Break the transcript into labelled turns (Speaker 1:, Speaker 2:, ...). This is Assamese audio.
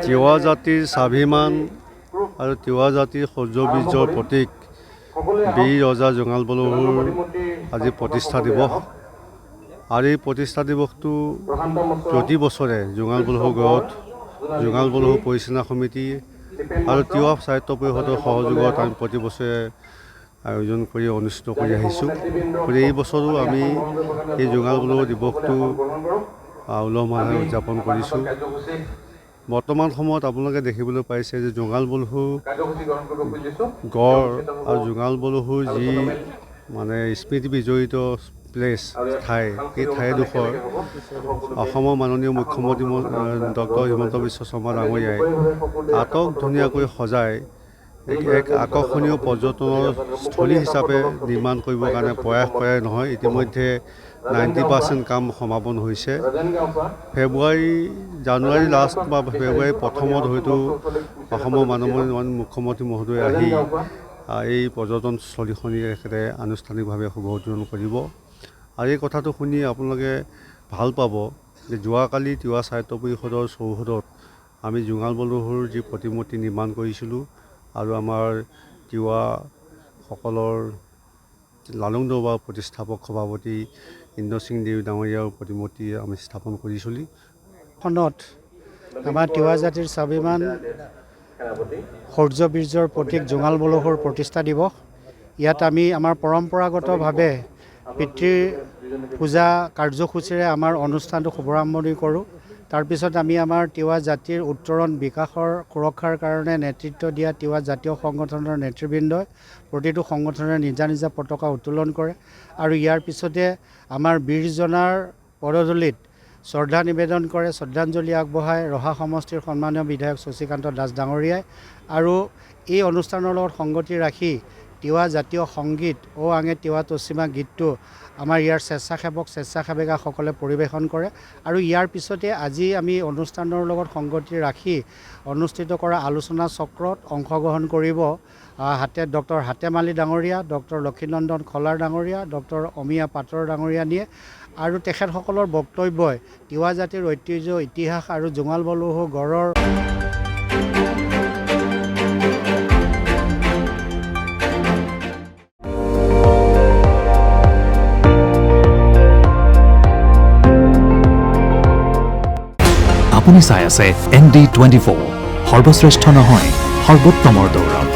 Speaker 1: তিৱা জাতিৰ স্বাভিমান আৰু তিৱা জাতিৰ সৌৰ্যবীৰ্যৰ প্ৰতীক বীৰ ৰজা জোঙাল বলহুৰ আজি প্ৰতিষ্ঠা দিৱস। আৰু এই প্ৰতিষ্ঠা দিৱসটো প্ৰতি বছৰে জোঙাল বলহু গড়ত জোঙাল বলহু পৰিচালনা সমিতি আৰু তিৱা সাহিত্য পৰিষদৰ সহযোগত আমি প্ৰতি বছৰে আয়োজন কৰি অনুষ্ঠিত কৰি আহিছোঁ। গতিকে এই বছৰো আমি এই জোঙাল বলহু দিৱসটো উলহ মালহেৰে উদযাপন কৰিছোঁ। বৰ্তমান সময়ত আপোনালোকে দেখিবলৈ পাইছে যে জোঙাল বলহু গড় আৰু জোঙাল বলহুৰ যি মানে স্মৃতি বিজড়িত প্লেচ ঠাই, এই ঠাইডোখৰ অসমৰ মাননীয় মুখ্যমন্ত্ৰী ডক্টৰ হিমন্ত বিশ্ব শৰ্মা ডাঙৰীয়াই আটক ধুনীয়াকৈ সজাই এক আকৰ্ষণীয় পৰ্যটনৰ স্থলী হিচাপে নিৰ্মাণ কৰিবৰ কাৰণে প্ৰয়াস কৰাই নহয়, ইতিমধ্যে 90% কাম সমাপন হৈছে। জানুৱাৰী লাষ্ট বা ফেব্ৰুৱাৰী প্ৰথমত হয়তো অসমৰ মাননীয় মুখ্যমন্ত্ৰী মহোদয় আহি এই পৰ্যটনস্থলীখনি একেবাৰে আনুষ্ঠানিকভাৱে শুভ উদ্বোধন কৰিব। আৰু এই কথাটো শুনি আপোনালোকে ভাল পাব যে যোৱাকালি তিৱা সাহিত্য পৰিষদৰ চৌহদত আমি জোঙাল বলহুৰ যি প্ৰতিমূৰ্তি নিৰ্মাণ কৰিছিলোঁ আৰু আমাৰ তিৱাসকলৰ লালুং দৰবাৰ প্ৰতিষ্ঠাপক সভাপতি ইন্দ্ৰ সিং দেও ডাঙৰীয়াৰ প্ৰতিমূৰ্তি আমি স্থাপন কৰিছিলোঁ।
Speaker 2: খনত আমাৰ তিৱা জাতিৰ স্বাভিমান সৌৰ্যবীৰ্যৰ প্ৰতীক জোঙাল বলহুৰ প্ৰতিষ্ঠা দিৱস। ইয়াত আমি আমাৰ পৰম্পৰাগতভাৱে পিতৃ পূজা কাৰ্যসূচীৰে আমাৰ অনুষ্ঠানটো শুভাৰম্ভণি কৰোঁ। তাৰপিছত আমি আমাৰ তিৱা জাতিৰ উত্তৰণ বিকাশৰ সুৰক্ষাৰ কাৰণে নেতৃত্ব দিয়া তিৱা জাতীয় সংগঠনৰ নেতৃবৃন্দই প্ৰতিটো সংগঠনেৰে নিজা নিজা পতাকা উত্তোলন কৰে আৰু ইয়াৰ পিছতে আমাৰ বীৰজনাৰ পদধূলিত শ্ৰদ্ধা নিবেদন কৰে, শ্ৰদ্ধাঞ্জলি আগবঢ়ায় ৰহা সমষ্টিৰ সন্মানীয় বিধায়ক শশীকান্ত দাস ডাঙৰীয়াই। আৰু এই অনুষ্ঠানৰ লগত সংগতি ৰাখি তিৱা জাতীয় সংগীত ও আঙে তিৱা তচিমা গীতটো আমাৰ ইয়াৰ স্বেচ্ছাসেৱিকাসকলে পৰিৱেশন কৰে। আৰু ইয়াৰ পিছতে আজি আমি অনুষ্ঠানৰ লগত সংগতি ৰাখি অনুষ্ঠিত কৰা আলোচনা চক্ৰত অংশগ্ৰহণ কৰিব ডক্টৰ হাতেমালি ডাঙৰীয়া, ডক্টৰ লক্ষীনন্দন খলাৰ ডাঙৰীয়া, ডক্টৰ অমিয়া পাটৰ ডাঙৰীয়া নিয়ে। আৰু তেখেতসকলৰ বক্তব্যই তিৱা জাতিৰ ঐতিহ্য, ইতিহাস আৰু জোঙাল বলহু গড়ৰ
Speaker 3: আপুনি চাই আছে ND24, সৰ্বশ্ৰেষ্ঠ নহয় সৰ্বোত্তমৰ দৌৰ।